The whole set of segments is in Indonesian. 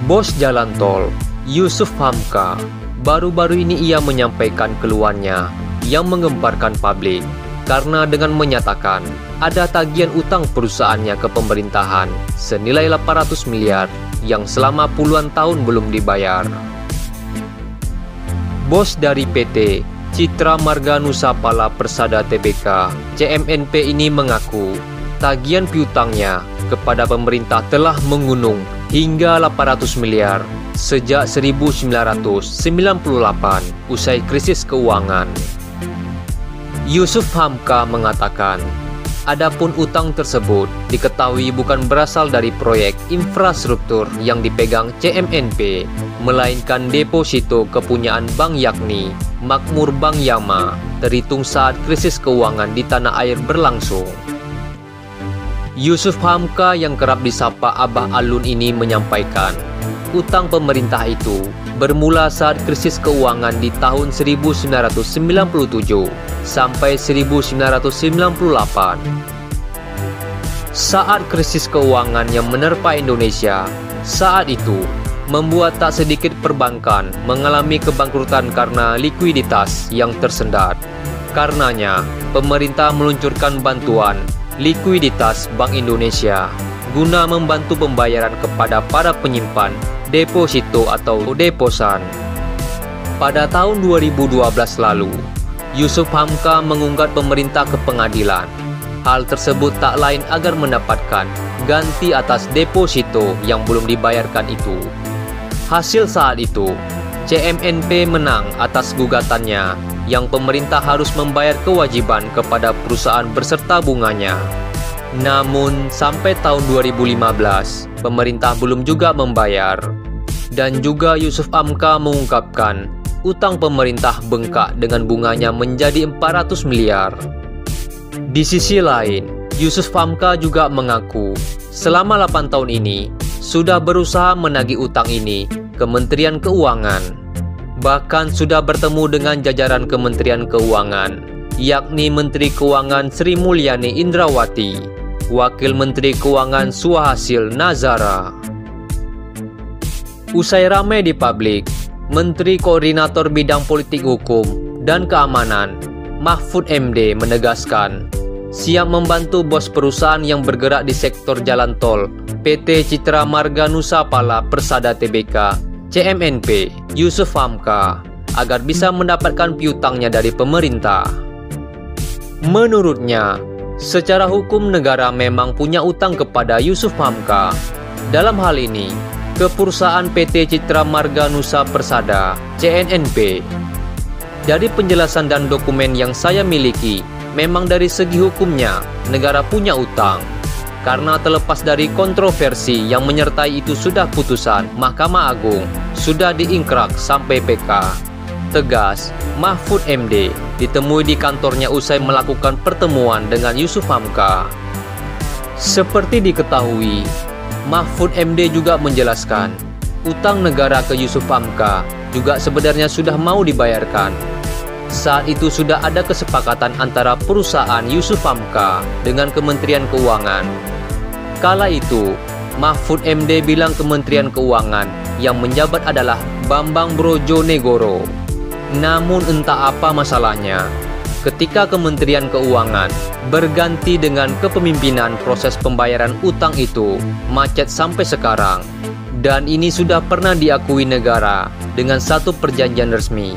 Bos jalan tol, Yusuf Hamka, baru-baru ini ia menyampaikan keluhannya yang menggemparkan publik karena dengan menyatakan ada tagihan utang perusahaannya ke pemerintahan senilai 800 miliar yang selama puluhan tahun belum dibayar. Bos dari PT Citra Marga Nusapala Persada Tbk (CMNP) ini mengaku tagihan piutangnya kepada pemerintah telah mengunung hingga 800 miliar sejak 1998 usai krisis keuangan. Yusuf Hamka mengatakan, adapun utang tersebut diketahui bukan berasal dari proyek infrastruktur yang dipegang CMNP, melainkan deposito kepunyaan bank yakni Makmur Bank Yama, terhitung saat krisis keuangan di tanah air berlangsung. Yusuf Hamka yang kerap disapa Abah Alun ini menyampaikan, utang pemerintah itu bermula saat krisis keuangan di tahun 1997 sampai 1998. Saat krisis keuangan yang menerpa Indonesia saat itu membuat tak sedikit perbankan mengalami kebangkrutan karena likuiditas yang tersendat. Karenanya, pemerintah meluncurkan bantuan likuiditas Bank Indonesia guna membantu pembayaran kepada para penyimpan deposito atau deposan. Pada tahun 2012 lalu, Yusuf Hamka mengungkat pemerintah ke pengadilan. Hal tersebut tak lain agar mendapatkan ganti atas deposito yang belum dibayarkan itu. Hasil saat itu, CMNP menang atas gugatannya yang pemerintah harus membayar kewajiban kepada perusahaan berserta bunganya. Namun, sampai tahun 2015, pemerintah belum juga membayar. Dan juga Yusuf Hamka mengungkapkan, utang pemerintah bengkak dengan bunganya menjadi 400 miliar. Di sisi lain, Yusuf Hamka juga mengaku, selama 8 tahun ini, sudah berusaha menagih utang ini ke Kementerian Keuangan. Bahkan sudah bertemu dengan jajaran Kementerian Keuangan, yakni Menteri Keuangan Sri Mulyani Indrawati, Wakil Menteri Keuangan Suhasil Nazara. Usai ramai di publik, Menteri Koordinator Bidang Politik Hukum dan Keamanan, Mahfud MD menegaskan, siap membantu bos perusahaan yang bergerak di sektor jalan tol, PT Citra Marga Nusapala Persada Tbk, CMNP, Yusuf Hamka, agar bisa mendapatkan piutangnya dari pemerintah. Menurutnya, secara hukum negara memang punya utang kepada Yusuf Hamka. Dalam hal ini, ke perusahaan PT Citra Marga Nusa Persada, CNNP. Dari penjelasan dan dokumen yang saya miliki, memang dari segi hukumnya, negara punya utang. Karena terlepas dari kontroversi yang menyertai itu sudah putusan Mahkamah Agung, sudah diingkrak sampai PK. Tegas, Mahfud MD ditemui di kantornya usai melakukan pertemuan dengan Yusuf Hamka. Seperti diketahui, Mahfud MD juga menjelaskan, utang negara ke Yusuf Hamka juga sebenarnya sudah mau dibayarkan. Saat itu sudah ada kesepakatan antara perusahaan Yusuf Hamka dengan Kementerian Keuangan. Kala itu, Mahfud MD bilang Kementerian Keuangan yang menjabat adalah Bambang Brojonegoro. Namun entah apa masalahnya, ketika Kementerian Keuangan berganti dengan kepemimpinan, proses pembayaran utang itu macet sampai sekarang. Dan ini sudah pernah diakui negara dengan satu perjanjian resmi.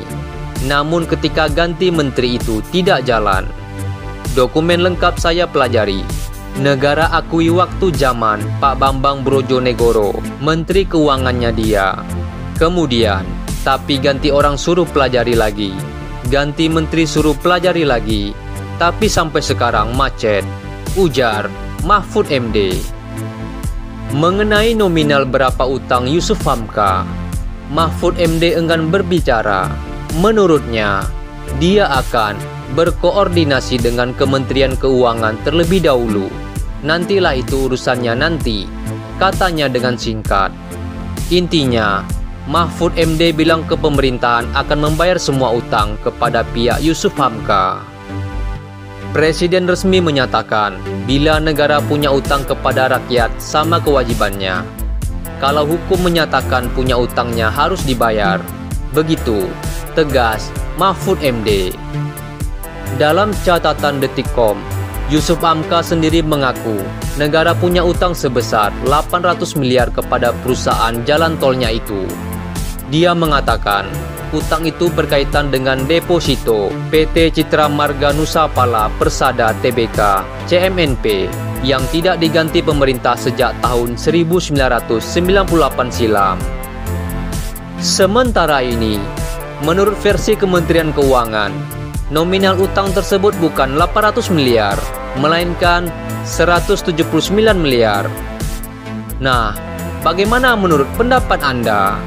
Namun ketika ganti menteri itu tidak jalan. Dokumen lengkap saya pelajari. Negara akui waktu zaman Pak Bambang Brojonegoro, Menteri Keuangannya dia. Kemudian, tapi ganti orang suruh pelajari lagi. Ganti menteri suruh pelajari lagi. Tapi sampai sekarang macet, ujar Mahfud MD. Mengenai nominal berapa utang Yusuf Hamka, Mahfud MD enggan berbicara. Menurutnya, dia akan berkoordinasi dengan Kementerian Keuangan terlebih dahulu. Nantilah itu urusannya nanti, katanya dengan singkat. Intinya, Mahfud MD bilang ke pemerintahan akan membayar semua utang kepada pihak Yusuf Hamka. Presiden resmi menyatakan, bila negara punya utang kepada rakyat sama kewajibannya. kalau hukum menyatakan punya utangnya harus dibayar. Begitu tegas Mahfud MD. Dalam catatan Detikcom, Yusuf Hamka sendiri mengaku negara punya utang sebesar 800 miliar kepada perusahaan jalan tolnya itu. Dia mengatakan utang itu berkaitan dengan deposito PT Citra Marga Nusapala Persada Tbk CMNP yang tidak diganti pemerintah sejak tahun 1998 silam. Sementara ini, menurut versi Kementerian Keuangan, nominal utang tersebut bukan 800 miliar, melainkan 179 miliar. Nah, bagaimana menurut pendapat Anda?